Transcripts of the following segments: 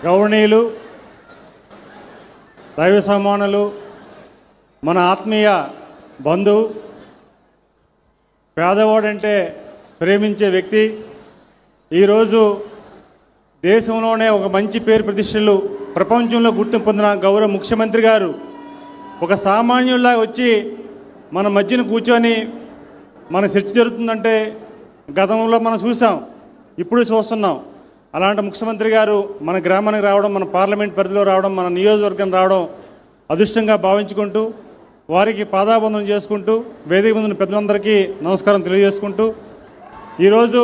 గౌరవనీయులు, దైవ సమానులు, మన ఆత్మీయ బంధువు, పేదవాడంటే ప్రేమించే వ్యక్తి, ఈరోజు దేశంలోనే ఒక మంచి పేరు ప్రతిష్టలు ప్రపంచంలో గుర్తింపు పొందిన గౌరవ ముఖ్యమంత్రి గారు ఒక సామాన్యుల్లా వచ్చి మన మధ్యన కూర్చొని మన చర్చ జరుగుతుందంటే గతంలో మనం చూసాం, ఇప్పుడు చూస్తున్నాం. అలాంటి ముఖ్యమంత్రి గారు మన గ్రామానికి రావడం, మన పార్లమెంట్ పరిధిలో రావడం, మన నియోజకవర్గం రావడం అదృష్టంగా భావించుకుంటూ వారికి పాదాబంధనం చేసుకుంటూ వేదిక ముందున్న పెద్దలందరికీ నమస్కారం తెలియజేసుకుంటూ, ఈరోజు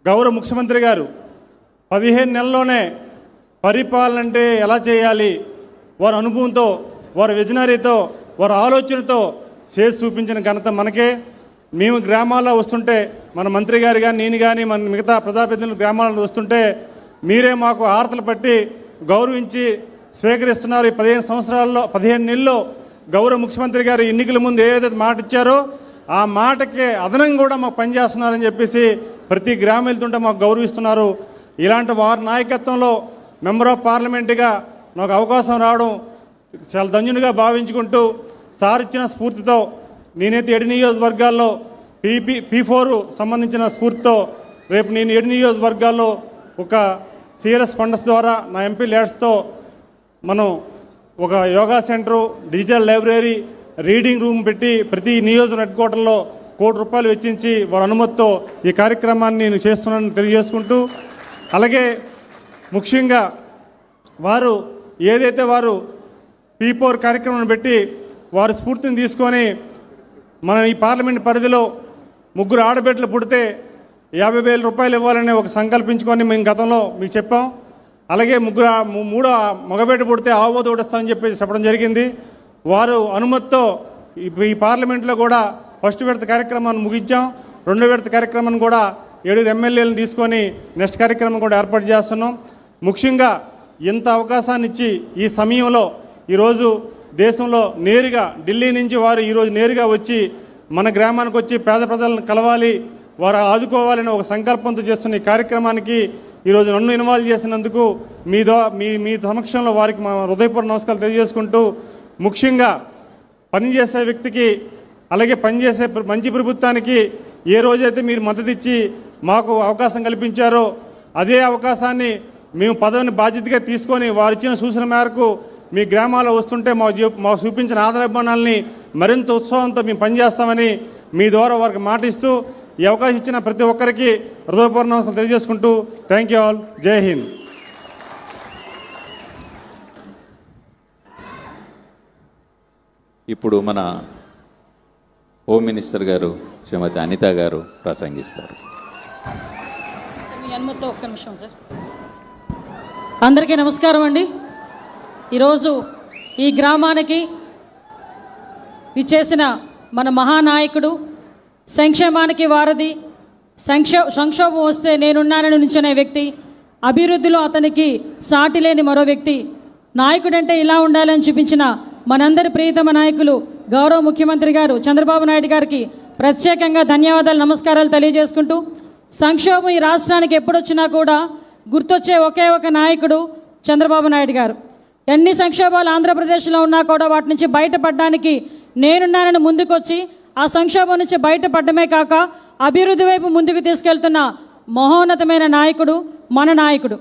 గౌరవ ముఖ్యమంత్రి గారు 15 నెలల్లోనే పరిపాలన అంటే ఎలా చేయాలి, వారి అనుభవంతో, వారి విజనరీతో, వారి ఆలోచనతో చేసి చూపించిన ఘనత మనకే. మేము గ్రామాల్లో వస్తుంటే, మన మంత్రి గారు కానీ నేను కానీ మన మిగతా ప్రజాప్రతినిధులు గ్రామాల్లో వస్తుంటే మీరే మాకు ఆర్తలు పట్టి గౌరవించి స్వీకరిస్తున్నారు. ఈ 15 సంవత్సరాల్లో 15 నెలల్లో గౌరవ ముఖ్యమంత్రి గారు ఎన్నికల ముందు ఏదైతే మాట ఇచ్చారో ఆ మాటకి అదనంగా కూడా మాకు పనిచేస్తున్నారని చెప్పేసి ప్రతి గ్రామం వెళ్తుంటే మాకు గౌరవిస్తున్నారు. ఇలాంటి వారి నాయకత్వంలో మెంబర్ ఆఫ్ పార్లమెంట్గా నాకు అవకాశం రావడం చాలా ధన్యునిగా భావించుకుంటూ, సార్ ఇచ్చిన స్ఫూర్తితో నేనైతే 7 నియోజకవర్గాల్లో P4 సంబంధించిన స్ఫూర్తితో రేపు నేను 7 నియోజకవర్గాల్లో ఒక సిఆర్ఎస్ ఫండ్స్ ద్వారా నా ఎంపీ ల్యాడ్స్తో మనం ఒక yoga centre, digital library, reading room పెట్టి ప్రతి నియోజకవర్గ హెడ్ క్వార్టర్లో ₹1 కోటి వెచ్చించి వారి అనుమతితో ఈ కార్యక్రమాన్ని నేను చేస్తున్నానని తెలియజేసుకుంటూ, అలాగే ముఖ్యంగా వారు ఏదైతే వారు P4 కార్యక్రమాన్ని పెట్టి వారి స్ఫూర్తిని తీసుకొని మన ఈ పార్లమెంట్ పరిధిలో 3 ఆడబిడ్డలు పుడితే ₹50,000 ఇవ్వాలని ఒక సంకల్పించుకొని మేము గతంలో మీకు చెప్పాం. అలాగే 3 మగబిడ్డ పుడితే ఆవో తోడిస్తామని చెప్పి చెప్పడం జరిగింది. వారు అనుమతితో ఈ పార్లమెంట్లో కూడా ఫస్ట్ విడత కార్యక్రమాన్ని ముగించాం. 2వ విడత కార్యక్రమాన్ని కూడా 7 ఎమ్మెల్యేలను తీసుకొని నెక్స్ట్ కార్యక్రమం కూడా ఏర్పాటు చేస్తున్నాం. ముఖ్యంగా ఇంత అవకాశాన్ని ఇచ్చి ఈ సమయంలో ఈరోజు దేశంలో నేరుగా ఢిల్లీ నుంచి వారు ఈరోజు నేరుగా వచ్చి మన గ్రామానికి వచ్చి పేద ప్రజలను కలవాలి, వారు ఆదుకోవాలని ఒక సంకల్పంతో చేస్తున్న ఈ కార్యక్రమానికి ఈరోజు నన్ను ఇన్వాల్వ్ చేసినందుకు మీ సమక్షంలో వారికి మా హృదయపూర్వక నమస్కారాలు తెలియజేసుకుంటూ, ముఖ్యంగా పనిచేసే వ్యక్తికి అలాగే పనిచేసే మంచి ప్రభుత్వానికి ఏ రోజైతే మీరు మద్దతు ఇచ్చి మాకు అవకాశం కల్పించారో అదే అవకాశాన్ని మేము పదవిని బాధ్యతగా తీసుకొని వారు ఇచ్చిన సూచన మేరకు మీ గ్రామాల్లో వస్తుంటే మాకు చూపించిన ఆదరాభిమానాల్ని మరింత ఉత్సాహంతో మేము పనిచేస్తామని మీ ద్వారా వారికి మాటిస్తూ ఈ అవకాశం ఇచ్చిన ప్రతి ఒక్కరికి హృదయపూర్వక నమస్కారాలు తెలియజేసుకుంటూ థ్యాంక్ యూ ఆల్. జై హింద్. ఇప్పుడు మన హోమ్ మినిస్టర్ గారు శ్రీమతి అనిత గారు ప్రసంగిస్తారు. మీ అనుమతితో ఒక్క నిమిషం సార్. అందరికీ నమస్కారం అండి. ఈరోజు ఈ గ్రామానికి విచ్చేసిన మన మహానాయకుడు, సంక్షేమానికి వారధి, సంక్షోభం వస్తే నేనున్నానని నిల్చునే వ్యక్తి, అభివృద్ధిలో అతనికి సాటి లేని మరో వ్యక్తి, నాయకుడంటే ఇలా ఉండాలని చూపించిన మనందరి ప్రియతమ నాయకులు గౌరవ ముఖ్యమంత్రి గారు చంద్రబాబు నాయుడు గారికి ప్రత్యేకంగా ధన్యవాదాలు, నమస్కారాలు తెలియజేసుకుంటూ, సంక్షోభం ఈ రాష్ట్రానికి ఎప్పుడొచ్చినా కూడా గుర్తొచ్చే ఒకే ఒక నాయకుడు చంద్రబాబు నాయుడు గారు. ఎన్ని సంక్షోభాలు ఆంధ్రప్రదేశ్లో ఉన్నా కూడా వాటి నుంచి బయటపడడానికి నేనున్నానని ముందుకొచ్చి ఆ సంక్షోభం నుంచి బయటపడమే కాక అభివృద్ధి వైపు ముందుకు తీసుకెళ్తున్న మహోన్నతమైన నాయకుడు మన నాయకుడు.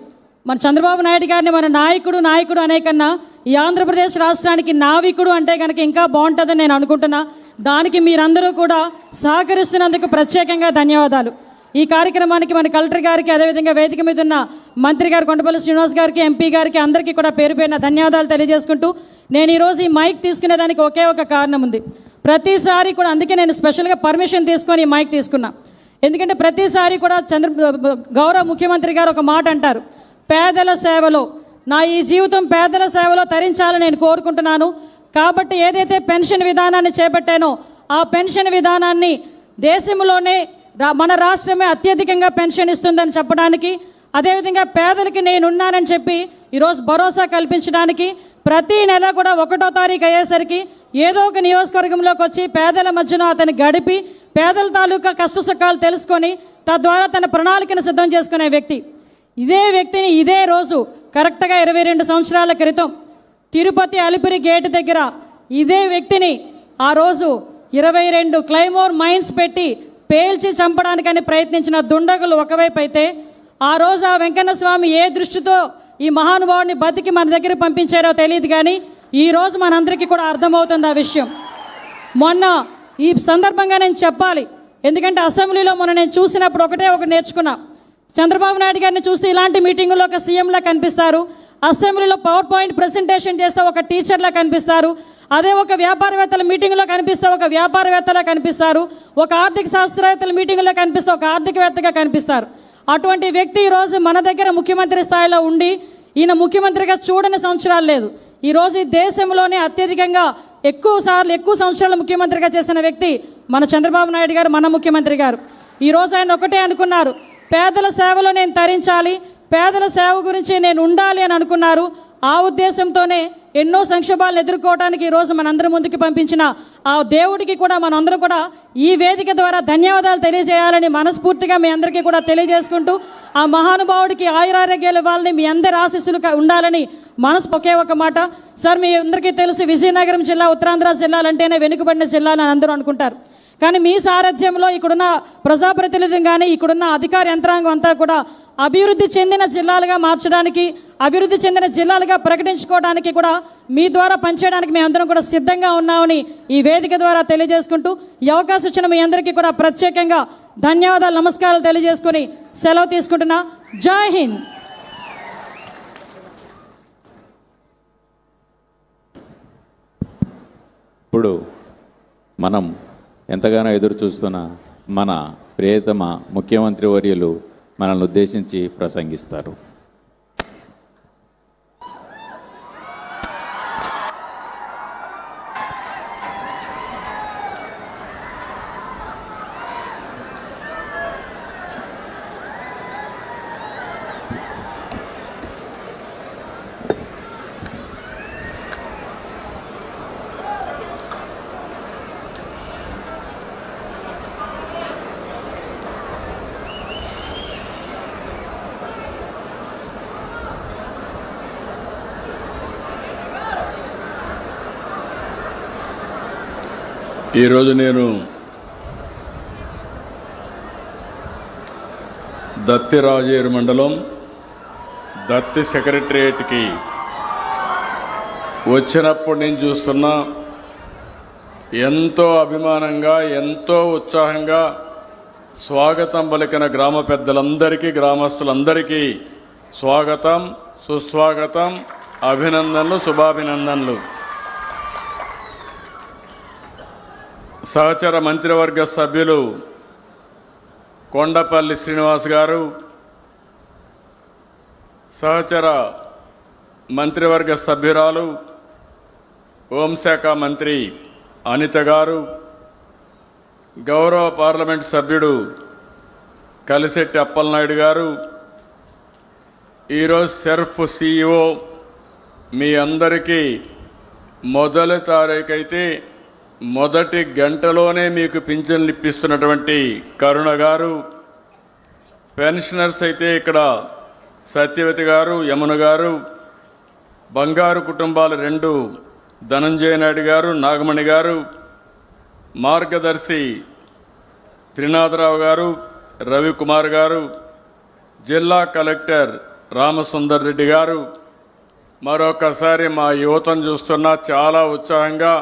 మన చంద్రబాబు నాయుడు గారిని మన నాయకుడు అనే కన్నా ఈ ఆంధ్రప్రదేశ్ రాష్ట్రానికి నావికుడు అంటే కనుక ఇంకా బాగుంటుందని నేను అనుకుంటున్నా. దానికి మీరందరూ కూడా సహకరిస్తున్నందుకు ప్రత్యేకంగా ధన్యవాదాలు. ఈ కార్యక్రమానికి మన కలెక్టర్ గారికి, అదేవిధంగా వేదిక మీద ఉన్న మంత్రి గారు కొండపల్లి శ్రీనివాస్ గారికి, ఎంపీ గారికి, అందరికీ కూడా పేరు పేరున ధన్యవాదాలు తెలియజేసుకుంటూ, నేను ఈరోజు ఈ మైక్ తీసుకునేదానికి ఒకే ఒక కారణం ఉంది. ప్రతిసారి కూడా అందుకే నేను స్పెషల్గా పర్మిషన్ తీసుకొని ఈ మైక్ తీసుకున్నా. ఎందుకంటే ప్రతిసారి కూడా గౌరవ ముఖ్యమంత్రి గారు ఒక మాట అంటారు, పేదల సేవలో నా ఈ జీవితం పేదల సేవలో తరించాలని నేను కోరుకుంటున్నాను. కాబట్టి ఏదైతే పెన్షన్ విధానాన్ని చేపట్టానో ఆ పెన్షన్ విధానాన్ని దేశంలోనే మన రాష్ట్రమే అత్యధికంగా పెన్షన్ ఇస్తుందని చెప్పడానికి, అదేవిధంగా పేదలకి నేనున్నానని చెప్పి ఈరోజు భరోసా కల్పించడానికి ప్రతి నెల కూడా 1వ తారీఖు అయ్యేసరికి ఏదో ఒక నియోజకవర్గంలోకి వచ్చి పేదల మధ్యన అతను గడిపి పేదల తాలూకా కష్ట సుఖాలు తెలుసుకొని తద్వారా తన ప్రణాళికను సిద్ధం చేసుకునే వ్యక్తి. ఇదే వ్యక్తిని ఇదే రోజు కరెక్ట్గా 22 సంవత్సరాల క్రితం తిరుపతి అలిపిరి గేటు దగ్గర ఇదే వ్యక్తిని ఆ రోజు 22 క్లైమోర్ మైన్స్ పెట్టి పేల్చి చంపడానికని ప్రయత్నించిన దుండగులు ఒకవైపు అయితే, ఆ రోజు ఆ వెంకన్న స్వామి ఏ దృష్టితో ఈ మహానుభావుడిని బతికి మన దగ్గర పంపించారో తెలియదు, కానీ ఈరోజు మనందరికీ కూడా అర్థమవుతుంది ఆ విషయం. మొన్న ఈ సందర్భంగా నేను చెప్పాలి, ఎందుకంటే అసెంబ్లీలో మొన్న నేను చూసినప్పుడు ఒకటి నేర్చుకున్నా. చంద్రబాబు నాయుడు గారిని చూస్తే ఇలాంటి మీటింగుల్లో ఒక సీఎంలా కనిపిస్తారు, అసెంబ్లీలో పవర్ పాయింట్ ప్రెజెంటేషన్ చేస్తే ఒక టీచర్లా కనిపిస్తారు, అదే ఒక వ్యాపారవేత్తల మీటింగ్లో కనిపిస్తే ఒక వ్యాపారవేత్తలా కనిపిస్తారు, ఒక ఆర్థిక శాస్త్రవేత్తల మీటింగ్లో కనిపిస్తే ఒక ఆర్థికవేత్తగా కనిపిస్తారు. అటువంటి వ్యక్తి ఈరోజు మన దగ్గర ముఖ్యమంత్రి స్థాయిలో ఉండి, ఈయన ముఖ్యమంత్రిగా చూడని సంవత్సరాలు లేదు. ఈరోజు ఈ దేశంలోనే అత్యధికంగా ఎక్కువ సంవత్సరాలు ముఖ్యమంత్రిగా చేసిన వ్యక్తి మన చంద్రబాబు నాయుడు గారు, మన ముఖ్యమంత్రి గారు. ఈరోజు ఆయన ఒకటే అనుకున్నారు, పేదల సేవలో నేను తరించాలి, పేదల సేవ గురించి నేను ఉండాలి అని అనుకున్నారు. ఆ ఉద్దేశంతోనే ఎన్నో సంక్షోభాలను ఎదుర్కోవడానికి ఈరోజు మనందరి ముందుకు పంపించిన ఆ దేవుడికి కూడా మనందరం కూడా ఈ వేదిక ద్వారా ధన్యవాదాలు తెలియజేయాలని మనస్ఫూర్తిగా మీ అందరికీ కూడా తెలియజేసుకుంటూ, ఆ మహానుభావుడికి ఆయురారోగ్యాలు ఇవ్వాలని, మీ అందరి ఆశీస్సులు ఉండాలని ఒకే ఒక మాట. సార్, మీ అందరికీ తెలుసు విజయనగరం జిల్లా ఉత్తరాంధ్ర జిల్లాలంటేనే వెనుకబడిన జిల్లా అని అందరూ అనుకుంటారు. కానీ మీ సారథ్యంలో ఇక్కడున్న ప్రజాప్రతినిధులు కానీ ఇక్కడున్న అధికార యంత్రాంగం అంతా కూడా అభివృద్ధి చెందిన జిల్లాలుగా మార్చడానికి, అభివృద్ధి చెందిన జిల్లాలుగా ప్రకటించుకోవడానికి కూడా మీ ద్వారా పనిచేయడానికి మేమందరం కూడా సిద్ధంగా ఉన్నామని ఈ వేదిక ద్వారా తెలియజేసుకుంటూ, ఈ అవకాశం ఇచ్చిన మీ అందరికీ కూడా ప్రత్యేకంగా ధన్యవాదాలు, నమస్కారాలు తెలియజేసుకుని సెలవు తీసుకుంటున్నా. జై హింద్. ఇప్పుడు మనం ఎంతగానో ఎదురు చూస్తున్న మన ప్రియతమ ముఖ్యమంత్రి వర్యులు మనల్ని ఉద్దేశించి ప్రసంగిస్తారు. ఈరోజు నేను దత్తి రాజేరు మండలం దత్తి సెక్రటరియేట్కి వచ్చినప్పుడు నేను చూస్తున్నా, ఎంతో అభిమానంగా ఎంతో ఉత్సాహంగా స్వాగతం పలికిన గ్రామ పెద్దలందరికీ, గ్రామస్తులందరికీ స్వాగతం, సుస్వాగతం, అభినందనలు, శుభాభినందనలు. సహచర మంత్రివర్గ సభ్యులు కొండపల్లి శ్రీనివాస్ గారు, సహచర మంత్రివర్గ సభ్యురాలు హోంశాఖ మంత్రి అనిత గారు, గౌరవ పార్లమెంట్ సభ్యుడు కలిశెట్టి అప్పలనాయుడు గారు, ఈరోజు సెర్ఫ్ CEO మీ అందరికీ మొదటి తారీఖు అయితే మొదటి గంటలోనే మీకు పింఛన్లు ఇప్పిస్తున్నటువంటి కరుణ గారు, పెన్షనర్స్ అయితే ఇక్కడ సత్యవతి గారు, యమున గారు, బంగారు కుటుంబాలు 2 ధనంజయ నాయుడు గారు, నాగమణి గారు, మార్గదర్శి త్రినాథరావు గారు, రవికుమార్ గారు, జిల్లా కలెక్టర్ రామసుందర్ రెడ్డి గారు, మరొకసారి మా యువతను చూస్తున్నా చాలా ఉత్సాహంగా